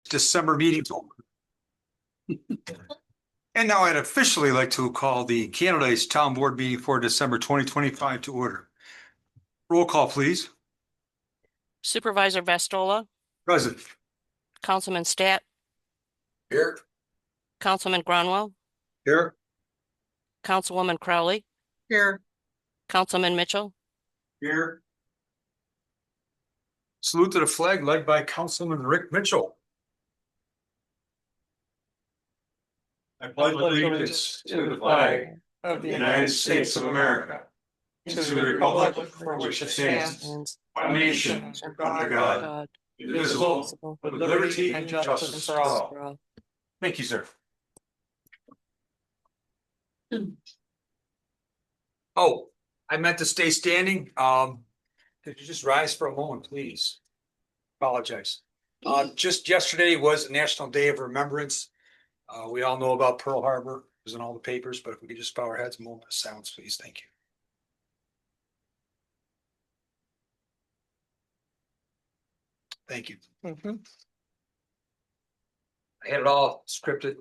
December meeting. And now I'd officially like to call the Candidates Town Board meeting for December 2025 to order. Roll call, please. Supervisor Vastola, Present. Councilman Stat, Here. Councilman Gronwell, Here. Councilwoman Crowley, Here. Councilman Mitchell, Here. Salute to the flag led by Councilman Rick Mitchell. I pledge allegiance to the flag of the United States of America, and to the republic for which it stands, one nation, under God, indivisible, with liberty and justice for all. Thank you, sir. Oh, I meant to stay standing. Could you just rise for a moment, please? Apologize. Just yesterday was National Day of Remembrance. We all know about Pearl Harbor. It was in all the papers, but if we could just bow our heads, a moment of silence, please. Thank you. Thank you. I had it all scripted.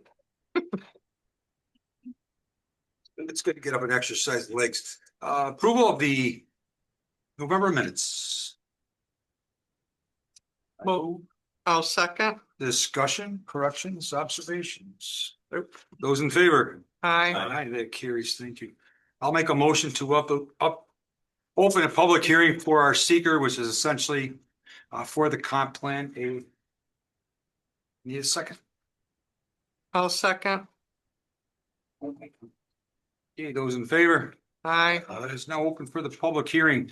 It's good to get up and exercise the legs. Approval of the November minutes. I'll second. Discussion, corrections, observations. Those in favor? Aye. Aye, that carries. Thank you. I'll make a motion to open a public hearing for our seeker, which is essentially for the comp plan. Need a second? I'll second. Okay, those in favor? Aye. It is now open for the public hearing.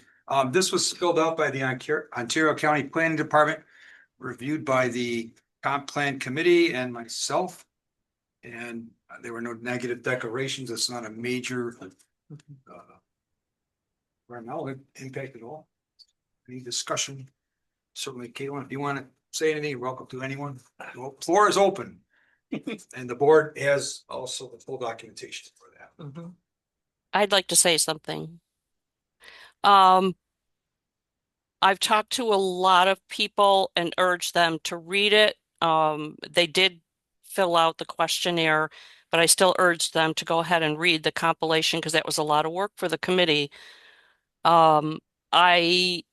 This was filled out by the Ontario County Planning Department, reviewed by the Comp Plan Committee and myself. And there were no negative declarations. It's not a major environmental impact at all. Any discussion? Certainly, Caitlin, if you want to say anything, you're welcome to anyone. The floor is open. And the board has also the full documentation for that. I'd like to say something. I've talked to a lot of people and urged them to read it. They did fill out the questionnaire, but I still urged them to go ahead and read the compilation because that was a lot of work for the committee. I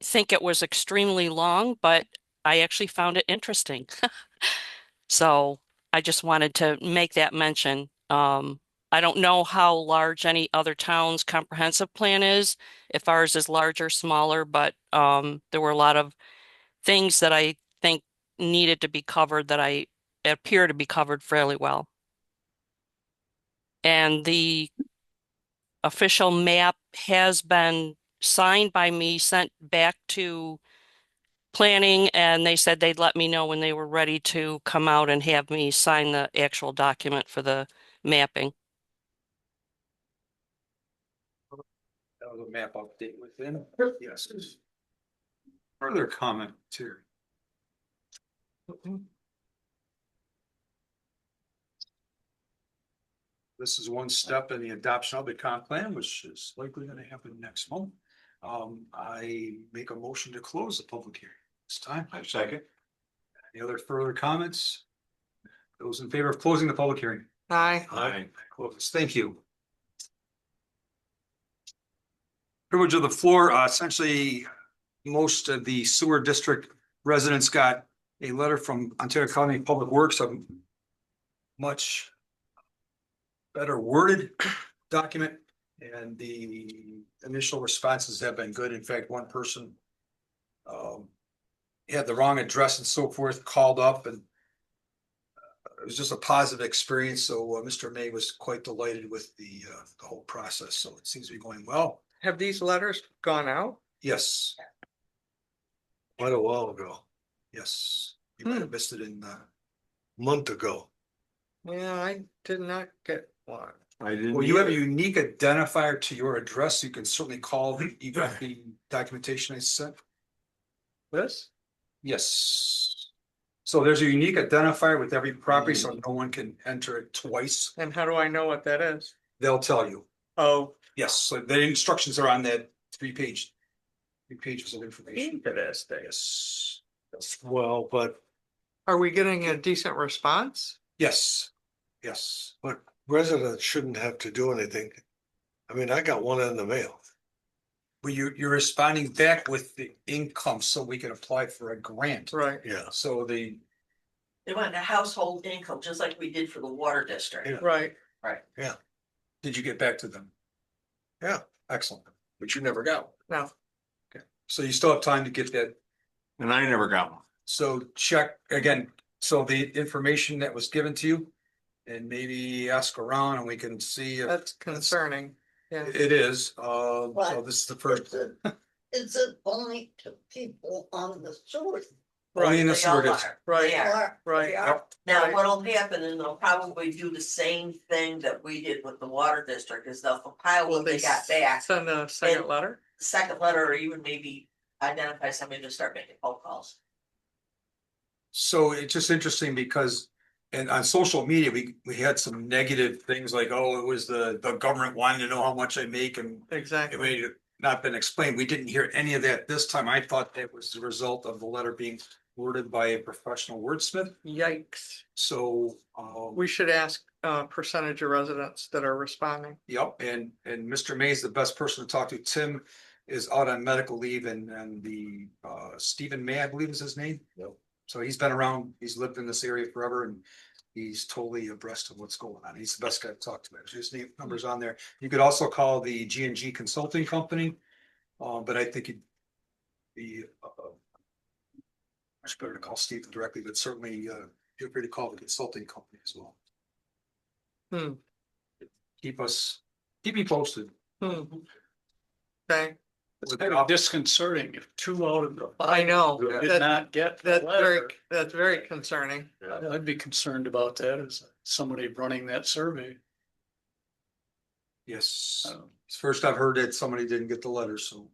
think it was extremely long, but I actually found it interesting. So I just wanted to make that mention. I don't know how large any other town's comprehensive plan is, if ours is larger, smaller, but there were a lot of things that I think needed to be covered that appear to be covered fairly well. And the official map has been signed by me, sent back to planning, and they said they'd let me know when they were ready to come out and have me sign the actual document for the mapping. That was a map update within. Yes. Further comment, Terry? This is one step in the adoption of the comp plan, which is likely going to happen next month. I make a motion to close the public hearing this time. I second. Any other further comments? Those in favor of closing the public hearing? Aye. Aye. Close. Thank you. Privilege of the floor. Essentially, most of the sewer district residents got a letter from Ontario County Public Works, a much better worded document, and the initial responses have been good. In fact, one person had the wrong address and so forth, called up, and it was just a positive experience. So Mr. May was quite delighted with the whole process. So it seems to be going well. Have these letters gone out? Yes. Quite a while ago. Yes. You might have missed it in a month ago. Yeah, I did not get one. I didn't. Well, you have a unique identifier to your address. You can certainly call the documentation I sent. This? Yes. So there's a unique identifier with every property, so no one can enter it twice. And how do I know what that is? They'll tell you. Oh. Yes, so the instructions are on that 3 pages of information. Interesting. Yes. Well, but Are we getting a decent response? Yes, yes. But residents shouldn't have to do anything. I mean, I got one in the mail. But you're responding back with the income so we can apply for a grant. Right, Yeah. So They want a household income, just like we did for the water district. Yeah. right. did you get back to them? Yeah. Excellent. But you never got one. No, So you still have time to get that. And I never got one. So check again, so the information that was given to you. And maybe ask around and we can see if that's concerning. Yeah, it is, so But this is the first. Is it only to people on the sewer? Only in the They sewer all district. are. right, They are. Or- right. they are? Now, Right. what'll happen, and they'll probably do the same thing that we did with the water district, is they'll compile Will what they got back, Send a second And- letter? second letter, or even maybe identify somebody to start making phone calls. So it's just interesting because, and on social media, we had some negative things like, oh, it was the government wanting to know how much I make and it Exactly. may have not been explained. We didn't hear any of that this time. I thought that was the result of the letter being worded by a professional wordsmith. Yikes. So, We should ask percentage of residents that are responding. yep, and Mr. May is the best person to talk to. Tim is out on medical leave and the Stephen May, I believe is his name. Yep. So he's been around, he's lived in this area forever and he's totally abreast of what's going on. He's the best guy to talk to. His name number's on there. You could also call the G&G Consulting Company. But I think it'd be much better to call Stephen directly, but certainly feel free to call the consulting company as well. Hmm. Keep me posted. Hmm. Okay, It's kind of disconcerting if 2 out of the I know. did That- not get the That's very letter. concerning. I'd be concerned about that as somebody running that survey. Yes, Um, it's first I've heard that somebody didn't get the letter, so.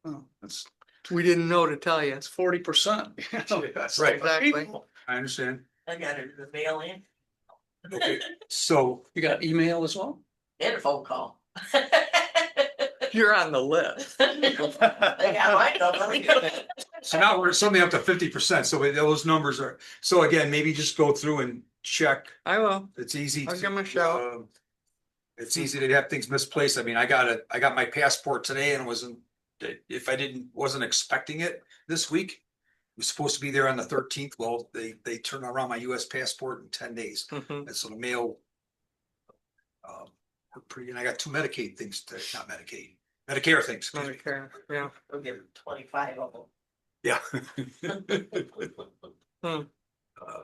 oh, That's We didn't know to tell you. 40%. Right. Exactly. I understand. I got it in the mail in. Okay. So, You got email as well? And a phone call. You're on the list. They got my number. so now we're something up to 50%, so those numbers are, so again, maybe just go through and check. I will. It's easy. I'll to, give 'em a shout. It's easy to have things misplaced. I mean, I got my passport today and if I wasn't expecting it this week. It was supposed to be there on the 13th. Well, they turned around my US passport in 10 days. Mhm. And so the mail. And I got 2 Medicaid things not Medicaid, Medicare things. excuse me. Medicare, yeah. We'll give them 25 of them. Yeah. Hmm. Uh,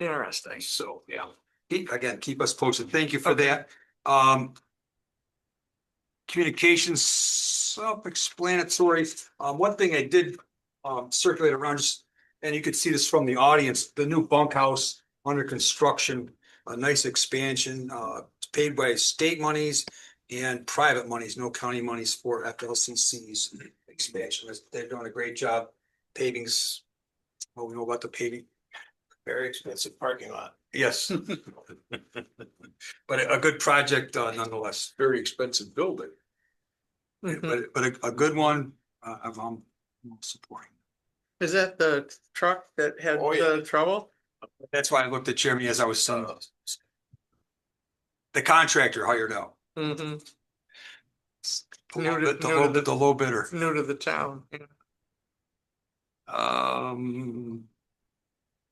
Interesting. So, yeah, keep us posted. Thank you for Okay. that. Communications self-explanatory. One thing I did circulate around, and you could see this from the audience, the new bunkhouse under construction, a nice expansion, paid by state monies and private monies, no county monies for FLCC's expansion. They're doing a great job. Paving's, what we know about the paving. Very expensive parking lot. Yes. But a good project nonetheless, Very expensive building. Mhm. but a good one, I'm supporting. Is that the truck that had Oh, yeah. the trouble? That's why I looked at Jeremy as I was saying. The contractor hired out. Mm-hmm. The low bidder. New to the town. Yeah.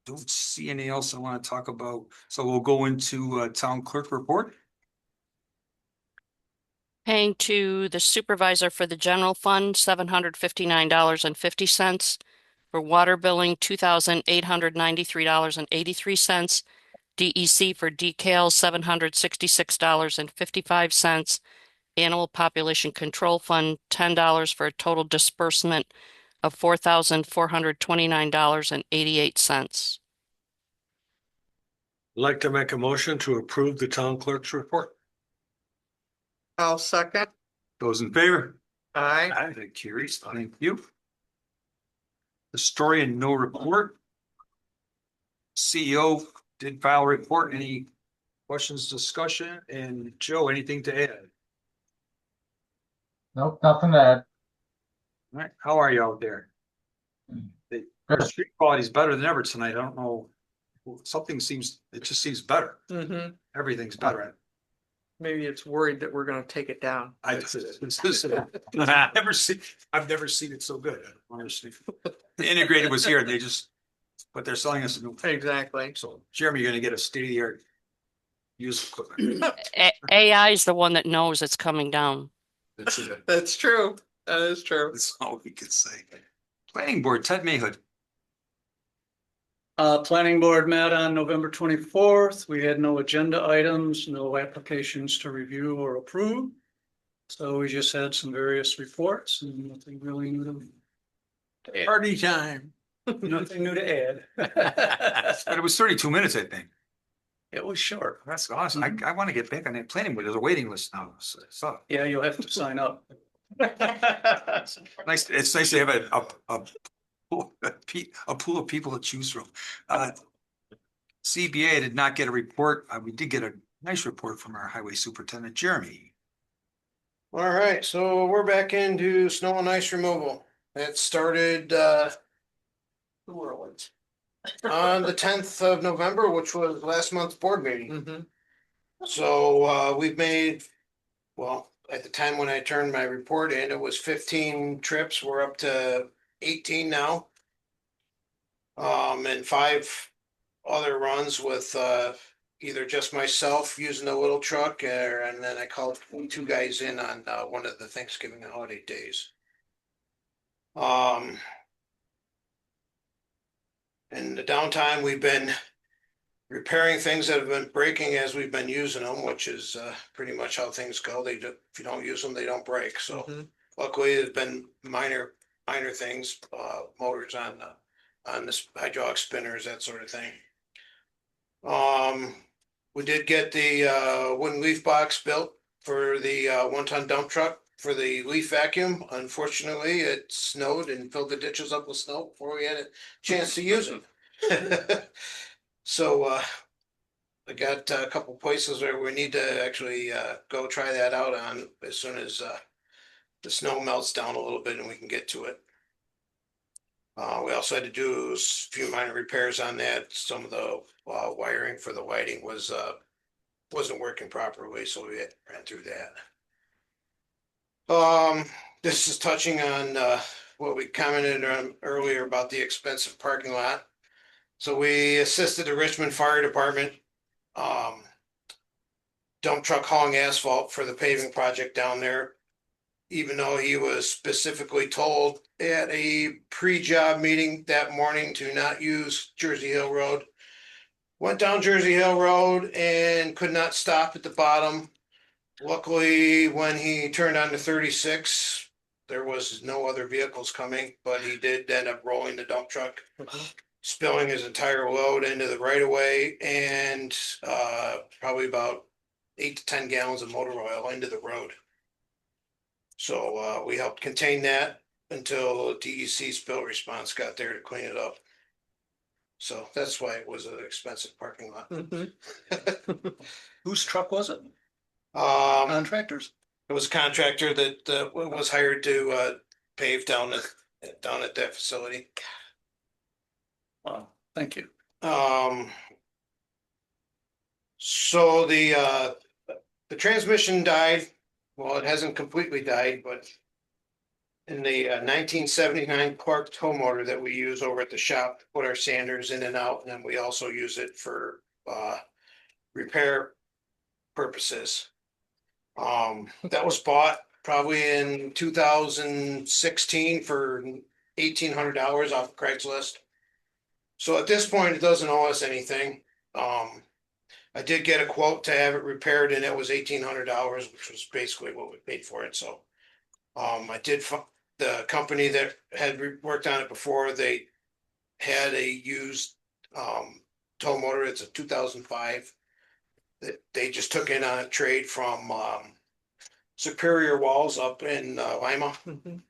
Don't see anything else I want to talk about, so we'll go into town clerk report. Paying to the supervisor for the general fund, $759.50. For water billing, $2,893.83. DEC for decals, $766.55. Animal Population Control Fund, $10 for a total disbursement of $4,429.88. I'd like to make a motion to approve the town clerk's report. I'll second. Those in favor? Aye. That carries. Thank you. Historian, no report. CEO did file a report. Any questions, discussion? And Joe, anything to add? Nope, nothing to add. All right, how are you out there? Our street quality is better than ever tonight. I don't know. It just seems better. Mhm. Everything's better. Maybe it's worried that we're gonna take it down. I've never seen it so good. Honestly. The integrated was here. But they're selling us a new. Exactly. So Jeremy, you're gonna get a state of the art used equipment. AI is the one that knows it's coming down. That's it. That's true. That is true. That's all we could say. Planning board, Ted Mayhood. Planning board met on November 24th. We had no agenda items, no applications to review or approve. So we just had some various reports and nothing really new to add. Party time. Nothing new to add. But it was 32 minutes, I think. It was short. That's awesome. I want to get back on that planning board. There's a waiting list now. So Yeah, you'll have to sign up. nice. It's nice to have a pool of people to choose from. CBA did not get a report. We did get a nice report from our highway superintendent, Jeremy. All right, so we're back into snow and ice removal. It started on the 10th of November, which was last month's board meeting. Mhm. So we've made, well, at the time when I turned my report in, it was 15 trips. We're up to 18 now. And 5 other runs with either just myself using the little truck and then I called 2 guys in on one of the Thanksgiving holiday days. In the downtime, we've been repairing things that have been breaking as we've been using them, which is pretty much how things go. If you don't use them, they don't break. So Mhm. luckily, there's been minor things, motors on this hydraulic spinners, that sort of thing. We did get the wooden leaf box built for the 1-ton dump truck for the leaf vacuum. Unfortunately, it snowed and filled the ditches up with snow before we had a chance to use them. So I got a couple places where we need to actually go try that out on as soon as the snow melts down a little bit and we can get to it. We also had to do a few minor repairs on that. Some of the wiring for the lighting wasn't working properly, so we ran through that. This is touching on what we commented on earlier about the expensive parking lot. So we assisted the Richmond Fire Department dump truck hauling asphalt for the paving project down there. Even though he was specifically told at a pre-job meeting that morning to not use Jersey Hill Road. Went down Jersey Hill Road and could not stop at the bottom. Luckily, when he turned on to 36, there was no other vehicles coming, but he did end up rolling the dump truck, spilling his entire load into the right of way and probably about 8 to 10 gallons of motor oil into the road. So we helped contain that until DEC spill response got there to clean it up. So that's why it was an expensive parking lot. Mhm. Whose truck was it? It Contractors? was a contractor that was hired to pave down at that facility. Wow, thank you. So the transmission died. Well, it hasn't completely died, but in the 1979 Clark tow motor that we use over at the shop, to put our sanders in and out, and then we also use it for repair purposes. That was bought probably in 2016 for $1,800 off Craigslist. So at this point, it doesn't owe us anything. I did get a quote to have it repaired and it was $1,800, which was basically what we paid for it. So I did the company that had worked on it before, they had a used tow motor. It's a 2005 that they just took in on a trade from Superior Walls up in Lima. Mhm.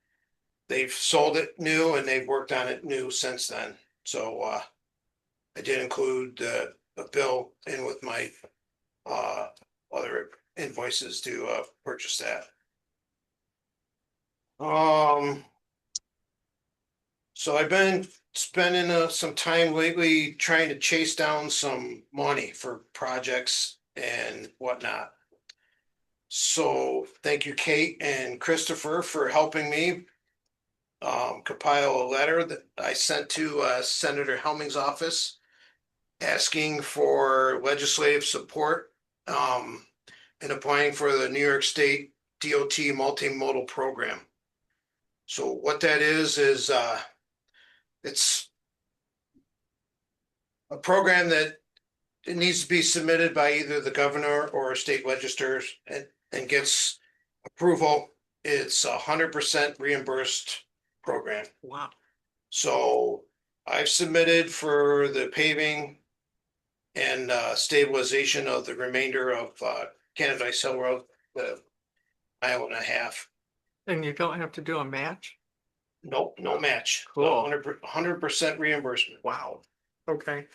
They've sold it new and they've worked on it new since then. So I did include a bill in with my other invoices to purchase that. So I've been spending some time lately trying to chase down some money for projects and whatnot. So thank you, Kate and Christopher, for helping me compile a letter that I sent to Senator Helming's office asking for legislative support in applying for the New York State DOT multimodal program. So what that is it's a program that it needs to be submitted by either the governor or state legislators and gets approval. It's 100% reimbursed program. Wow. So I've submitted for the paving and stabilization of the remainder of Canada Hill Road, the mile and a half. And you don't have to do a match? Nope, no match. Cool. 100% reimbursement. Wow. Okay.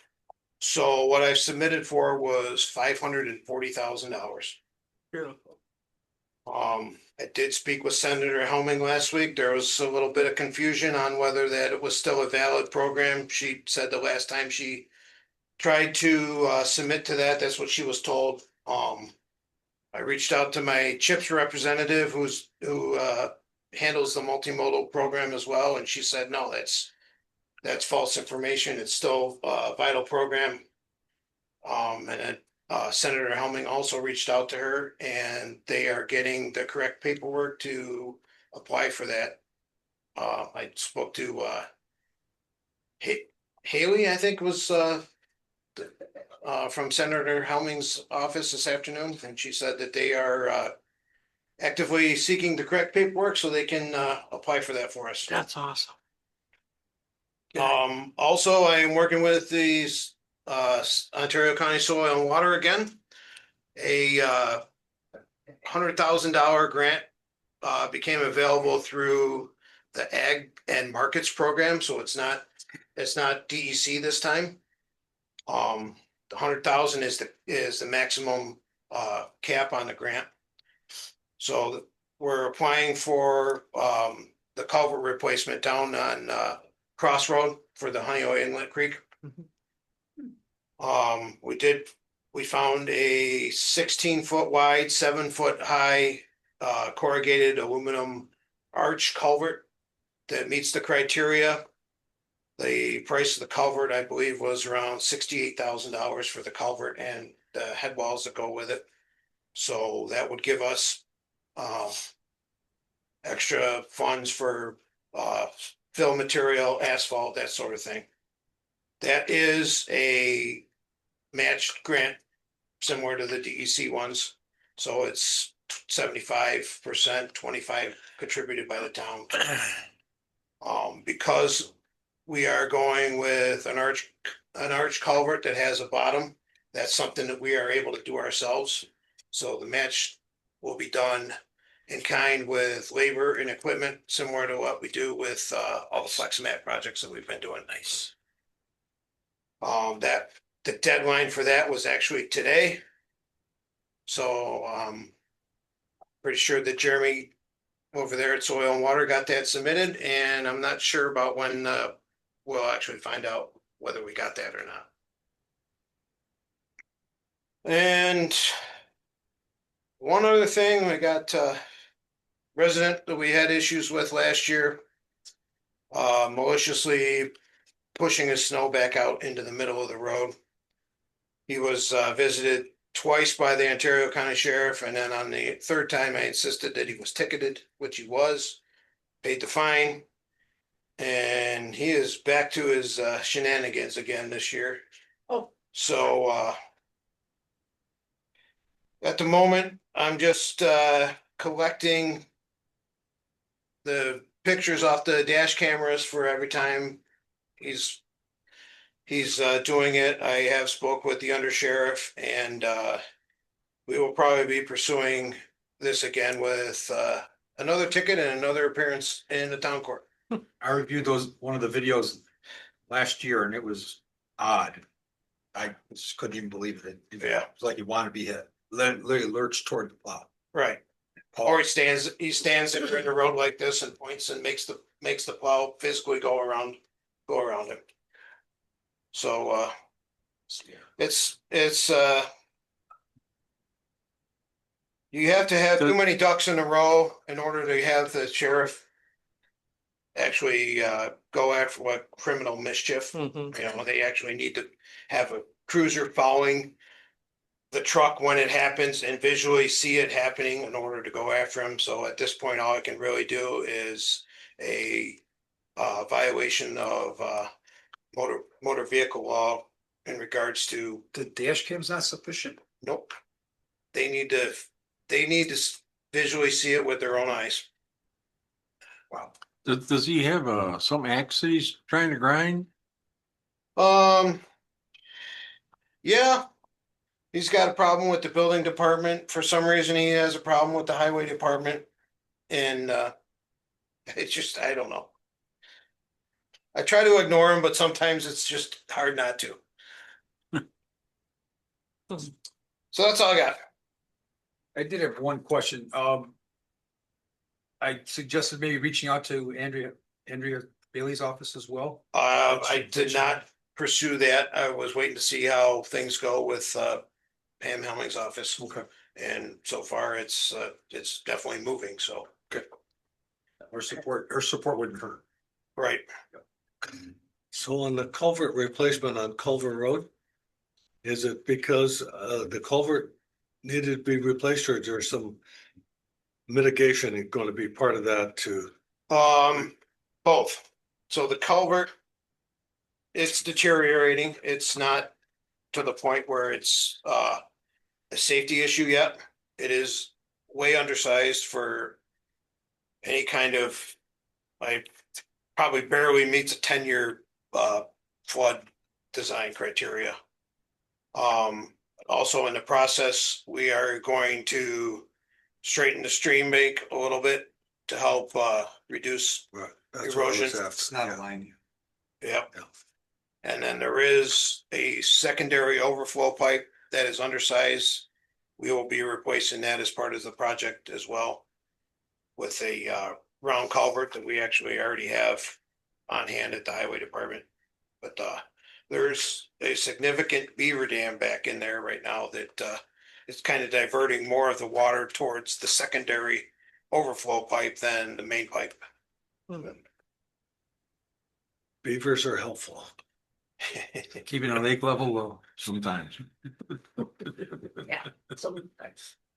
So what I submitted for was $540,000. Beautiful. I did speak with Senator Helming last week. There was a little bit of confusion on whether that it was still a valid program. She said the last time she tried to submit to that, that's what she was told. I reached out to my CHIPS representative who handles the multimodal program as well, and she said, no, that's false information. It's still a vital program. And then Senator Helming also reached out to her, and they are getting the correct paperwork to apply for that. I spoke to Haley, I think was from Senator Helming's office this afternoon, and she said that they are actively seeking the correct paperwork so they can apply for that for us. That's awesome. Also, I am working with these Ontario County Soil and Water again. A $100,000 grant became available through the Ag and Markets program, so it's not DEC this time. The 100,000 is the maximum cap on the grant. So we're applying for the culvert replacement down on Crossroad for the Honeoye Inlet Creek. We found a 16-foot wide, 7-foot high corrugated aluminum arch culvert that meets the criteria. The price of the culvert, I believe, was around $68,000 for the culvert and the head walls that go with it. So that would give us extra funds for fill material, asphalt, that sort of thing. That is a matched grant similar to the DEC ones. So it's 75%, 25 contributed by the town. Because we are going with an arch culvert that has a bottom, that's something that we are able to do ourselves. So the match will be done in kind with labor and equipment, similar to what we do with all the FlexMat projects that we've been doing. Nice. That the deadline for that was actually today. So pretty sure that Jeremy over there at Soil and Water got that submitted, and I'm not sure about when we'll actually find out whether we got that or not. And one other thing, we got resident that we had issues with last year, maliciously pushing his snow back out into the middle of the road. He was visited twice by the Ontario County Sheriff, and then on the third time I insisted that he was ticketed, which he was, paid the fine, and he is back to his shenanigans again this year. Oh. So at the moment, I'm just collecting the pictures off the dash cameras for every time he's doing it. I have spoke with the undersheriff, and we will probably be pursuing this again with another ticket and another appearance in the town court. I reviewed one of the videos last year, and it was odd. I just couldn't even believe it. Yeah. It was like he wanted to be hit, literally lurched toward the plow. Right. Or he stands there in the road like this and points and makes the plow physically go around go around it. So, it's, you have to have too many ducks in a row in order to have the sheriff actually, go after what criminal mischief. Mhm. You know, they actually need to have a cruiser following the truck when it happens and visually see it happening in order to go after them. So at this point, all I can really do is a violation of motor vehicle law in regards to, The dash cam's not sufficient? nope. They need to visually see it with their own eyes. Wow. Does he have some axe that he's trying to grind? Yeah. He's got a problem with the building department. For some reason, he has a problem with the highway department. And it's just, I don't know. I try to ignore him, but sometimes it's just hard not to. So that's all I got. I did have one question. I suggested maybe reaching out to Andrea Bailey's office as well. I did not pursue that. I was waiting to see how things go with Pam Helming's office. Okay. And so far, it's definitely moving, so. Her support wouldn't hurt. Right. So on the culvert replacement on Culver Road, is it because the culvert needed to be replaced, or is there some mitigation going to be part of that too? Both. So the culvert, it's deteriorating. It's not to the point where it's a safety issue yet. It is way undersized for any kind of, like, probably barely meets a 10-year flood design criteria. Also in the process, we are going to straighten the stream bank a little bit to help reduce Right. That's what I was erosion. after. It's not Yeah. a line. Yep. Yeah. And then there is a secondary overflow pipe that is undersized. We will be replacing that as part of the project as well. With a round culvert that we actually already have on hand at the highway department. But there's a significant beaver dam back in there right now that is kind of diverting more of the water towards the secondary overflow pipe than the main pipe. Beavers are helpful. Keeping a lake level low. Sometimes.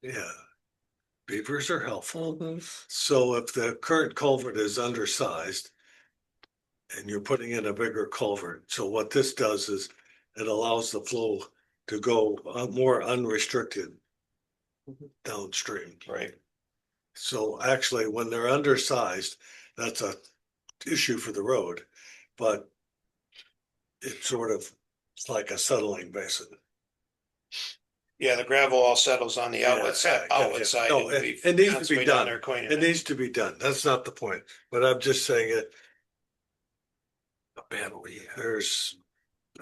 Yeah. Beavers are helpful. So if the current culvert is undersized and you're putting in a bigger culvert, so what this does is it allows the flow to go more unrestricted downstream. Right. So actually, when they're undersized, that's a issue for the road, but it's sort of, it's like a settling basin. Yeah, the gravel all settles on the outlet side. Yeah, yeah, Outlet yeah. side. No, and it we've needs to be constantly down done. there cleaning It it. needs to be done. That's not the point, but I'm just saying it. A battle, yeah. There's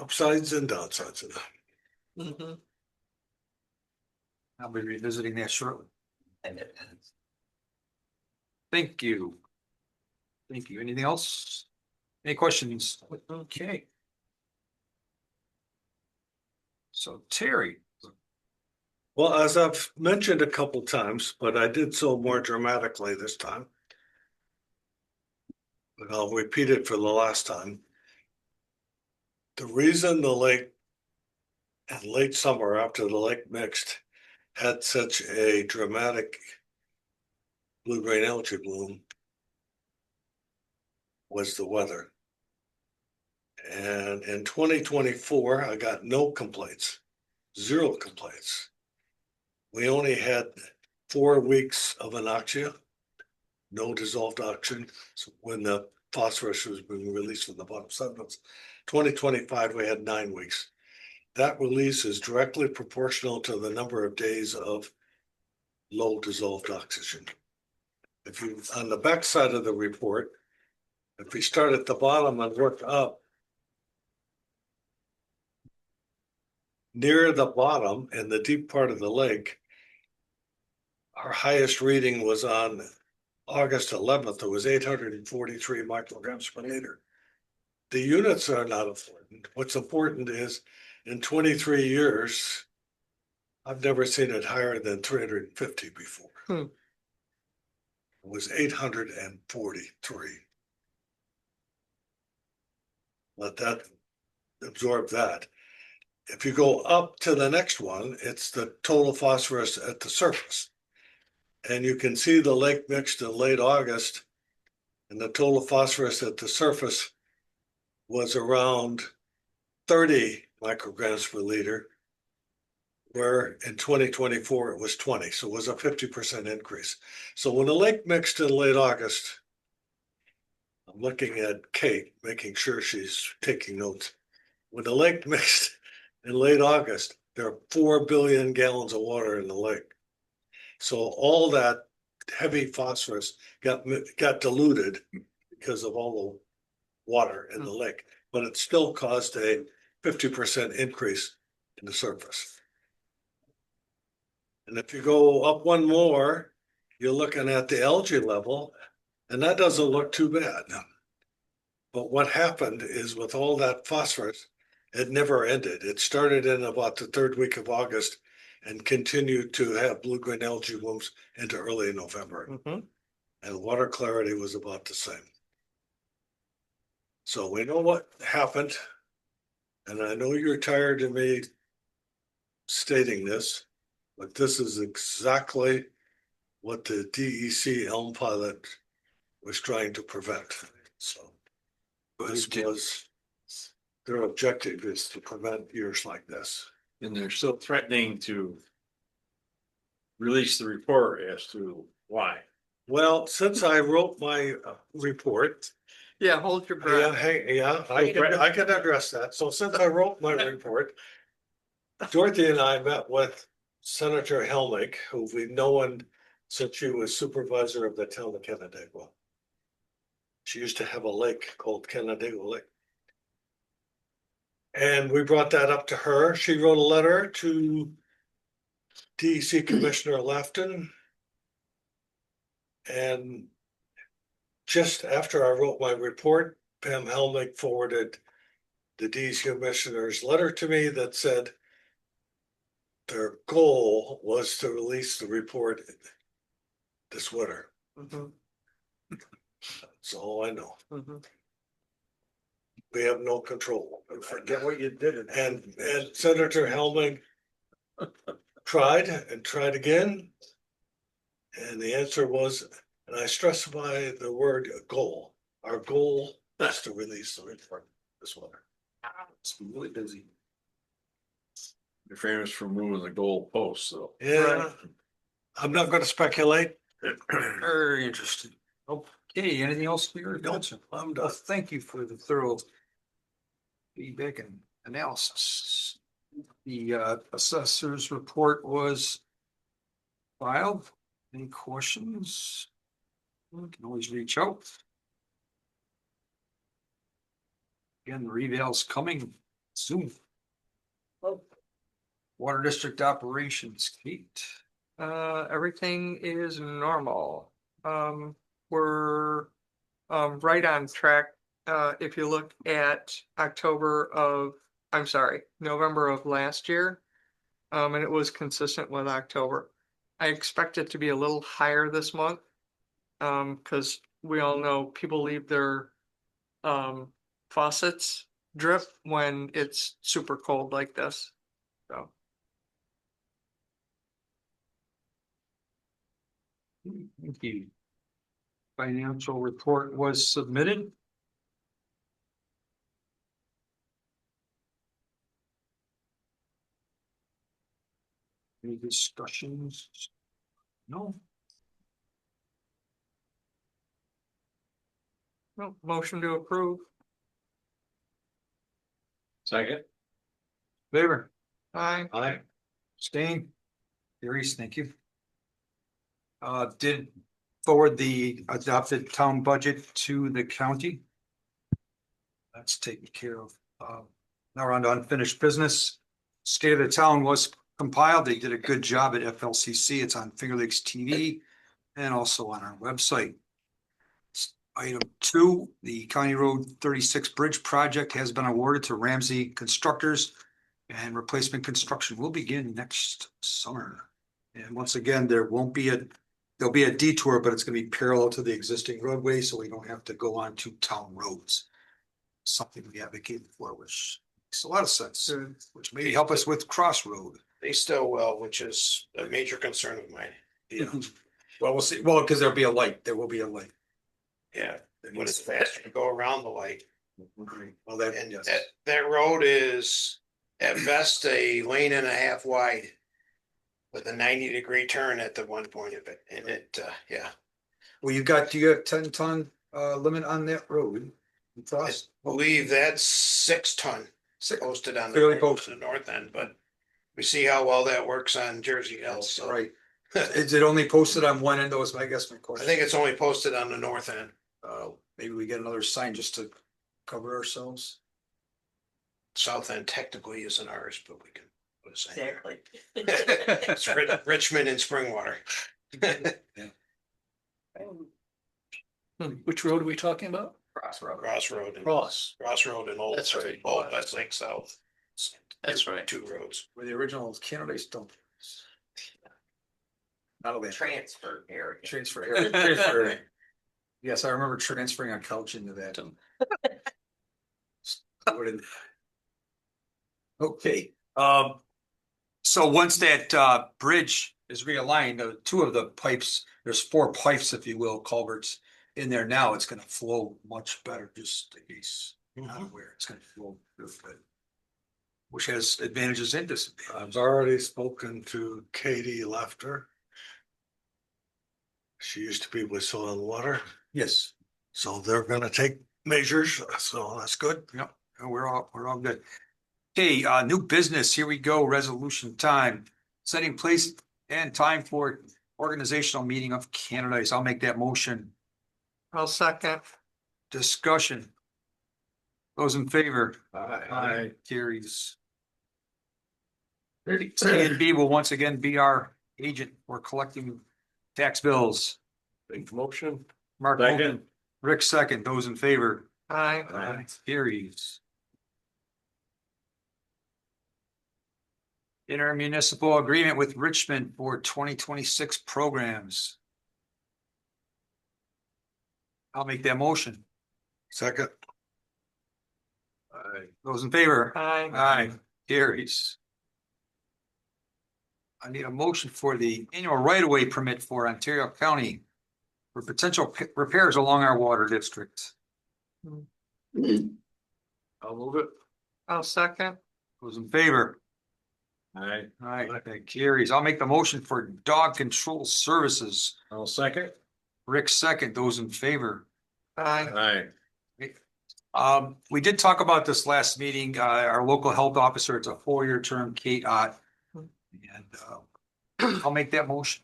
upsides and downsides of that. Mhm. I'll be revisiting that shortly. Thank you. Thank you. Anything else? Any questions? Okay. So Terry, Well, as I've mentioned a couple times, but I did so more dramatically this time. But I'll repeat it for the last time. The reason the lake in late summer after the lake mixed had such a dramatic blue-green algae bloom was the weather. And in 2024, I got no complaints, 0 complaints. We only had 4 weeks of anoxia, no dissolved oxygen. So when the phosphorus was being released from the bottom sediments, 2025, we had 9 weeks. That release is directly proportional to the number of days of low dissolved oxygen. If you, on the back side of the report, if we start at the bottom and work up, near the bottom in the deep part of the lake, our highest reading was on August 11th. It was 843 micrograms per liter. the units are not important. What's important is in 23 years, I've never seen it higher than 350 before. Hmm. It was 843. Let that absorb that. If you go up to the next one, it's the total phosphorus at the surface. And you can see the lake mixed in late August, and the total phosphorus at the surface was around 30 micrograms per liter, where in 2024 it was 20, so it was a 50% increase. So when the lake mixed in late August, I'm looking at Kate, making sure she's taking notes. When the lake mixed in late August, there are 4 billion gallons of water in the lake. So all that heavy phosphorus got diluted because of all the water in the lake, but it still caused a 50% increase in the surface. And if you go up one more, you're looking at the algae level, and that doesn't look too bad. But what happened is with all that phosphorus, it never ended. It started in about the third week of August and continued to have blue-green algae blooms into early November. Mhm. And water clarity was about the same. So we know what happened. And I know you're tired of me stating this, but this is exactly what the DEC Elm pilot was trying to prevent. So this was their objective, is to prevent years like this. And they're still threatening to release the report as to why. Well, since I wrote my report, Yeah, hold your yeah, breath. hey, yeah, I can address that. So since I wrote my report, Dorothy and I met with Senator Helmick, who we've known since she was supervisor of the town of Canandaigua. She used to have a lake called Canandaigua Lake. And we brought that up to her. She wrote a letter to DEC Commissioner Lafton. And just after I wrote my report, Pam Helmick forwarded the DEC Commissioner's letter to me that said their goal was to release the report this winter. Mhm, That's all I know. mhm. We have no control. Forget what you did. And Senator Helmick tried and tried again. And the answer was, and I specify the word goal. Our goal is to release the report this winter. It's really busy. You're famous for moving the goal post, so. Yeah, I'm not gonna speculate. Very interesting. Okay, anything else for your attention? I'm Well, done. thank you for the thorough feedback and analysis. The assessor's report was filed. Any questions? You can always reach out. Again, the reval's coming soon. Water district operations, Kate. Everything is normal. We're right on track. If you look at November of last year. And it was consistent with October. I expect it to be a little higher this month. Because we all know people leave their faucets drip when it's super cold like this. So. Thank you. Financial report was submitted. Any discussions? No. No, motion to approve. Second. Favor? Aye. Stain? Carries, thank you. Did forward the adopted town budget to the county. That's taken care of. Now we're on to unfinished business. State of the town was compiled. They did a good job at FLCC. It's on Finger Lakes TV and also on our website. Item 2, the County Road 36 Bridge Project has been awarded to Ramsey Constructors, and replacement construction will begin next summer. And once again, there'll be a detour, but it's gonna be parallel to the existing roadway, so we don't have to go on to town roads. Something we advocated for, which makes a lot of sense, which may help us with Crossroad. They still will, which is a major concern of mine. Yeah. Well, we'll see. Well, because there will be a light. Yeah, when it's faster to go around the light. Well, that, And yes. that road is at best a lane and a half wide. With a 90-degree turn at the one point of it, and yeah. Well, do you have 10-ton limit on that road? I believe that's 6 ton posted on Clearly the posted. north end, but we see how well that works on Jersey Hill, so. Right. Is it only posted on one end? That was my guess, my I question. think it's only posted on the north end. Maybe we get another sign just to cover ourselves. South end technically isn't ours, but we can put a sign. Exactly. It's Richmond and Springwater. Which road are we talking about? Crossroad and Crossroad and Old. That's right. Old Westlake South. That's right. 2 roads. Where the original candidates don't. Not a land. Transfer area. Transfer area. Transfer area. Yes, I remember transferring a couch into that. Okay, so once that bridge is realigned, 2 of the pipes, there's 4 pipes, if you will, culverts in there now, it's gonna flow much better, just in case you're not aware, it's gonna flow real good. Which has advantages and disadvantages. I've already spoken to Katie Lefter. She used to be with Soil and Water, Yes, so they're gonna take measures, so that's good. yep, we're all good. Okay, new business, here we go, resolution time, setting place and time for organizational meeting of candidates. I'll make that motion. I'll second. Discussion. Those in favor? Aye. Carries. C and B will once again be our agent. We're collecting tax bills. Big motion. Mark, Second. Rick second. Those in favor? Aye. Carries. Intermunicipal agreement with Richmond for 2026 programs. I'll make that motion. Second. Those in favor? Aye. Aye, carries. I need a motion for the annual right-of-way permit for Ontario County for potential repairs along our water district. I'll move it. I'll second. Those in favor? Aye. Aye, that carries. I'll make the motion for dog control services. I'll second. Rick second. Those in favor? Aye. Aye. We did talk about this last meeting, our local health officer, it's a 4-year term, Kate Ott. And, I'll make that motion.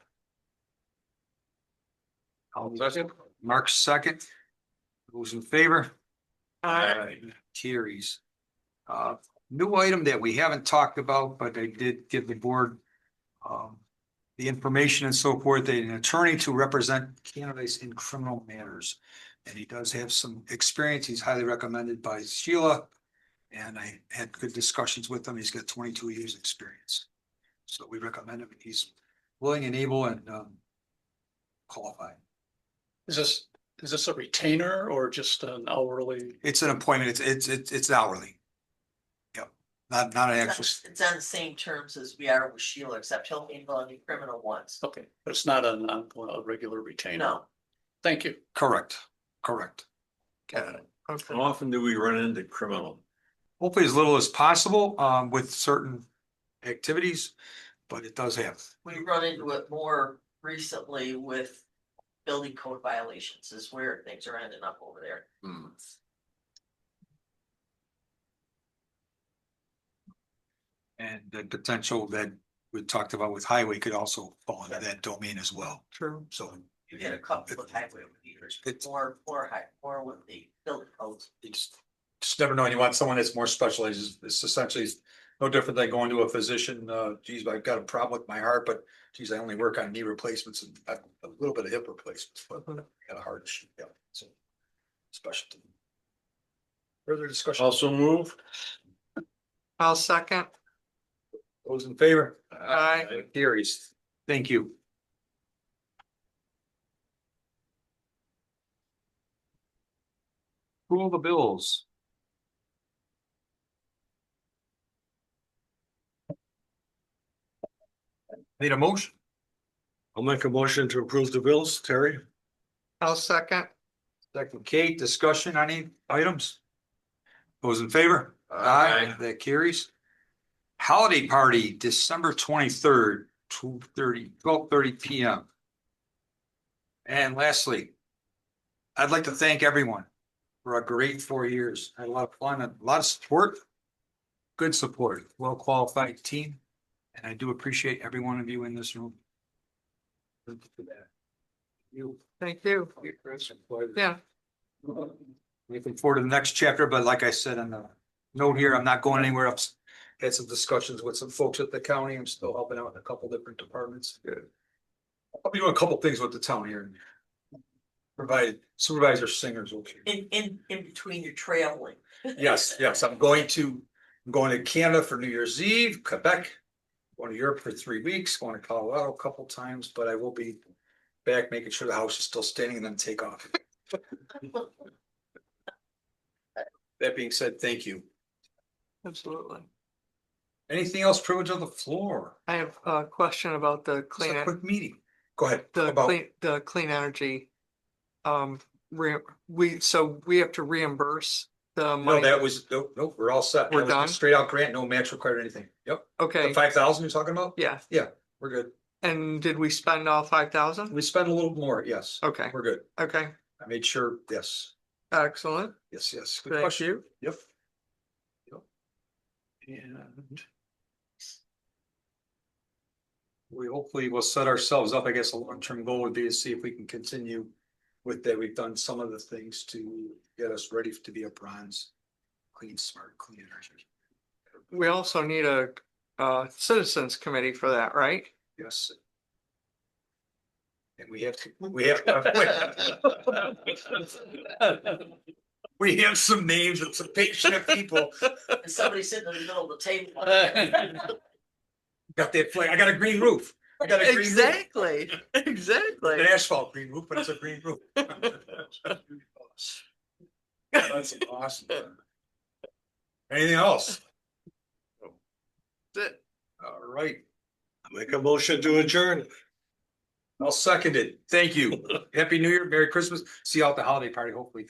Second. Mark second. Those in favor? Aye. Carries. New item that we haven't talked about, but I did give the board the information and so forth, an attorney to represent candidates in criminal matters. And he does have some experience. He's highly recommended by Sheila. And I had good discussions with him. He's got 22 years experience. So we recommend him. He's willing and able and qualified. Is this a retainer or just an hourly? It's an appointment. It's hourly. Yep, not an actual. It's on the same terms as we are with Sheila, except he'll handle any criminal ones. Okay, but it's not a regular retainer. No, Thank you. Correct. Got it. Okay. How often do we run into criminal? Hopefully as little as possible with certain activities, but it does happen. we run into it more recently with building code violations is where things are ending up over there. And the potential that we talked about with highway could also fall into that domain as well. True. So You get a couple of highway leaders, It's- more with the building codes. you just never know. You want someone that's more specialized. It's essentially no different than going to a physician. Geez, I've got a problem with my heart, but geez, I only work on knee replacements and a little bit of hip replacements, but got a heart issue. Yeah. So Specialty. Further discussion? Also move. I'll second. Those in favor? Aye. Carries. Thank you. Approval of the bills. Need a motion? I'll make a motion to approve the bills, Terry. I'll second. Second, Kate, discussion on any items? Those in favor? Aye. That carries. Holiday party, December 23rd, 12:30 PM. And lastly, I'd like to thank everyone for a great 4 years. I had a lot of fun, a lot of support. Good support, well-qualified team, and I do appreciate every one of you in this room. Thank you for that. You. Thank you. Yeah, Looking forward to the next chapter, but like I said on the note here, I'm not going anywhere else. Had some discussions with some folks at the county. I'm still helping out in a couple different departments. Good. I'll be doing a couple things with the town here. Provide supervisor singers. Okay. In between your traveling. Yes, I'm going to Canada for New Year's Eve, Quebec. Going to Europe for 3 weeks, going to Colorado a couple times, but I will be back making sure the house is still standing and then take off. That being said, thank you. absolutely. Anything else, privilege of the floor? I have a question about the Just clean, a quick meeting. Go ahead. the About- clean, the clean energy. We have to reimburse the No, money. that was, nope, we're all set. We're That was a done? Straight out grant, no match required or anything. Yep. Okay, The 5,000 you're talking about? yeah. We're good. And did we spend all 5,000? We spent a little more, yes. Okay, We're good. okay, I made sure, yes, excellent. yes. Good Thank question. you. Yep. And we hopefully will set ourselves up, I guess a long-term goal would be to see if we can continue with that. We've done some of the things to get us ready to be a bronze, clean, smart, clean energy. We also need a citizens committee for that, right? Yes. And we have some names of some patient people. And somebody sitting in the middle of the table. Got that flag. I got a green roof. I got a green roof. Exactly, exactly. An asphalt green roof, but it's a green roof. That's awesome. Anything else? That's it. All right. Make a motion to adjourn. I'll second it. Thank you. Happy New Year. Merry Christmas. See you out at the holiday party, hopefully.